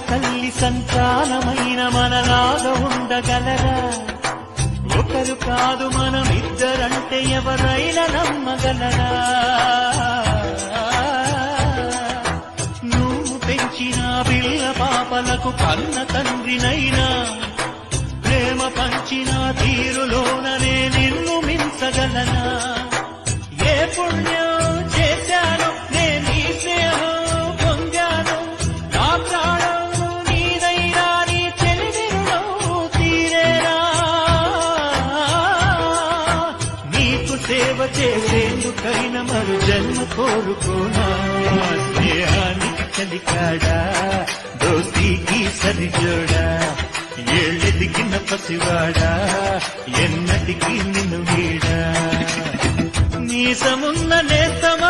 తల్లి సంతానమైన మనలాగా ఉండగలరా? ఒకరు కాదు మనమిద్దరంటే ఎవరైనా నమ్మగలరా? నువ్వు పెంచిన పిల్ల పాపలకు కన్న తండ్రినైనా ప్రేమ పంచిన తీరులోననే నిన్ను మించగలనా? ఏ పుణ్యం చేశాను నేను ఈ స్నేహం పొందాను, నా ప్రాణం నీదైనా నీ చెలివిరుణం తీరేరా? నీకు సేవ చేసేందుకైనా మరు జన్మ కోరుకోనా? స్నేహానికి చలికాడా, దోస్తీకి సరిజోడా, ఏళ్ళెదిగిన పసివాడా ఎన్నటికీ నిన్ను వీడా? నీసమున్న నేస్తమ